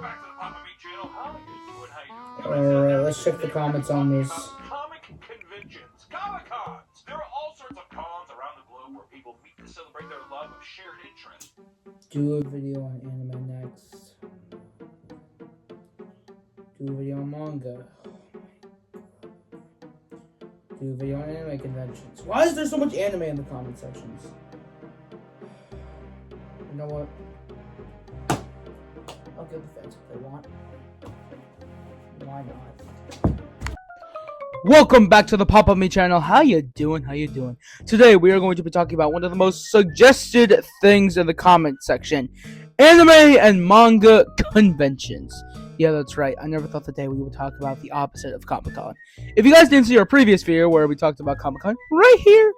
back to the Papa Meat channel. How you doing? Alright, let's check the comments on this. Comic conventions, Comic-Cons. There are all sorts of cons around the globe where people meet to celebrate their love of shared interest. Do a video on anime next. Do a video on manga. Do a video on anime conventions. Why is there so much anime in the comment sections? You know what? I'll give the fans if they want. Why not? Welcome back to the Pop Up Me channel. How you doing? How you doing? Today we are going to be talking about one of the most suggested things in the comment section: anime and manga conventions. Yeah, that's right. I never thought the day we would talk about the opposite of Comic-Con. If you guys didn't see our previous video where we talked about Comic-Con, right here,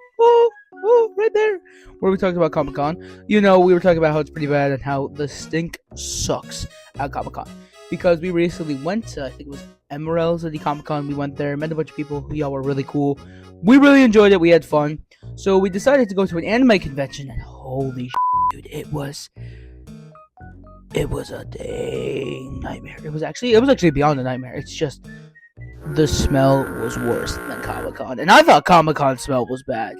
right there, where we talked about Comic-Con, you know, we were talking about how it's pretty bad and how the stink sucks at Comic-Con. Because we recently went to, I think it was Emerald City Comic-Con. We went there, met a bunch of people who y'all were really cool. We really enjoyed it. We had fun. So we decided to go to an anime convention, and holy dude, it was a dang nightmare. It was actually beyond a nightmare. It's just the smell was worse than Comic-Con, and I thought Comic-Con smell was bad.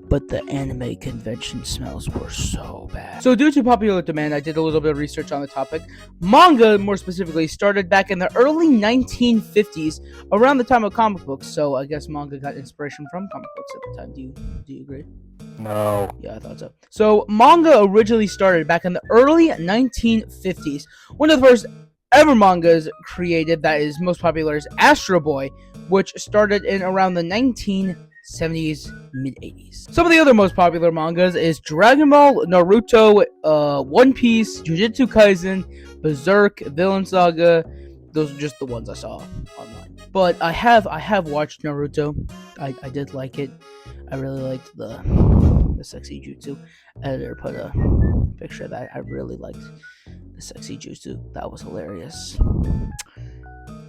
But the anime convention smells were so bad. So due to popular demand, I did a little bit of research on the topic. Manga, more specifically, started back in the early 1950s, around the time of comic books. So I guess manga got inspiration from comic books at the time. Do you agree? No. Yeah, I thought so. So manga originally started back in the early 1950s. One of the first ever mangas created that is most popular is Astro Boy, which started in around the 1970s, mid-80s. Some of the other most popular mangas is Dragon Ball, Naruto, One Piece, Jujutsu Kaisen, Berserk, Villain Saga. Those are just the ones I saw online. But I have watched Naruto. I did like it. I really liked the sexy jutsu. Editor put a picture of that. I really liked the sexy jutsu. That was hilarious.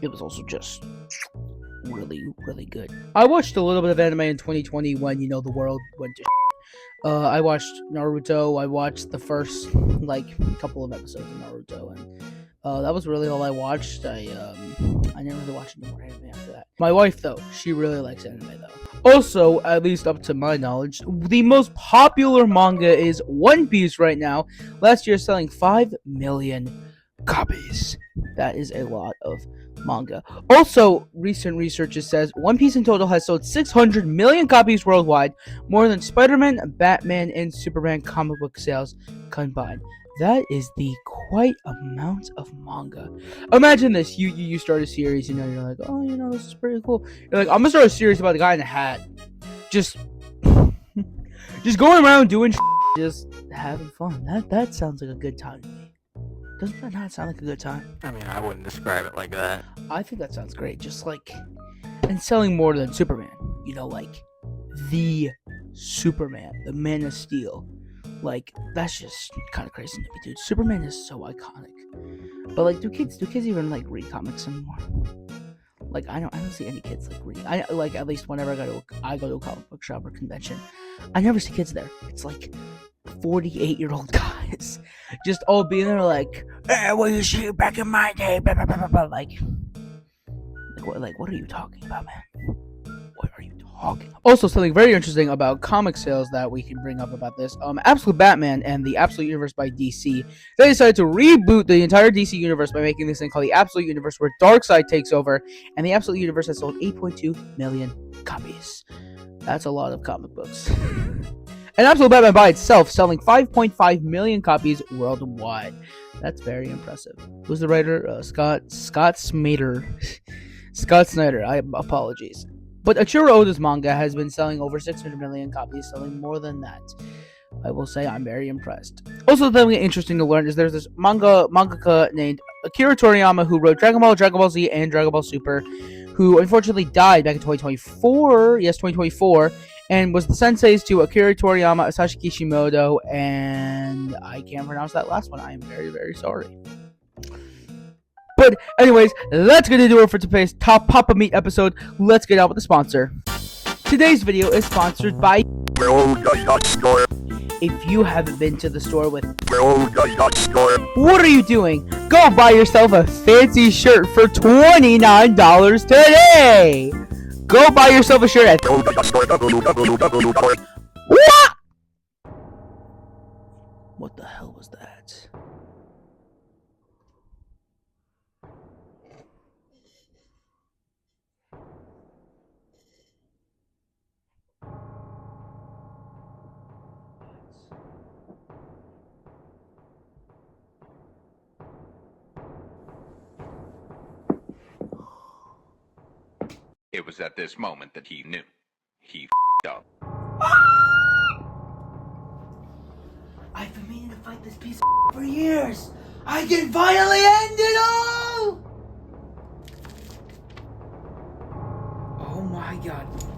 It was also just really good. I watched a little bit of anime in 2020 when, you know, the world went to I watched Naruto. I watched the first couple of episodes of Naruto, and that was really all I watched. I never really watched any more anime after that. My wife, though, she really likes anime though. Also, at least up to my knowledge, the most popular manga is One Piece right now. Last year selling 5 million copies. That is a lot of manga. Also, recent research says One Piece in total has sold 600 million copies worldwide, more than Spider-Man, Batman, and Superman comic book sales combined. That is the quite amount of manga. Imagine this: you start a series, you know, you're like, oh, you know, this is pretty cool. You're like, I'm gonna start a series about the guy in the hat, just going around doing just having fun. That sounds like a good time to me. Doesn't that not sound like a good time? I mean, I wouldn't describe it like that. I think that sounds great. Just like, and selling more than Superman. You know, like, the Superman, the Man of Steel. Like, that's just kind of crazy to me, dude. Superman is so iconic. But, like, do kids even, like, read comics anymore? Like, I don't see any kids, like, reading. At least whenever I go to a comic book shop or convention, I never see kids there. It's, like, 48-year-old guys just all being there like, hey, what you see back in my day, blah, blah, blah, blah, blah. Like what are you talking about, man? What are you talking about? Also, something very interesting about comic sales that we can bring up about this, Absolute Batman and the Absolute Universe by DC, they decided to reboot the entire DC universe by making this thing called the Absolute Universe, where Darkseid takes over, and the Absolute Universe has sold 8.2 million copies. That's a lot of comic books. And Absolute Batman by itself selling 5.5 million copies worldwide. That's very impressive. Who's the writer? Scott Snyder. Scott Snyder. Apologies. But Ichiro Oda's manga has been selling over 600 million copies, selling more than that. I will say I'm very impressed. Also, something interesting to learn is there's this mangaka named Akira Toriyama who wrote Dragon Ball, Dragon Ball Z, and Dragon Ball Super, who unfortunately died back in 2024. Yes, 2024. And was the senseis to Akira Toriyama, Satoshi Kishimoto, and I can't pronounce that last one. I am very, very sorry. But anyways, that's going to do it for today's Top Papa Meat episode. Let's get out with the sponsor. Today's video is sponsored by... If you haven't been to the store with... What are you doing? Go buy yourself a fancy shirt for $29 today. Go buy yourself a shirt at What? What the hell was that? It was at this moment that he knew. He up. I've been meaning to fight this piece of for years. I can finally end it all! Oh my god.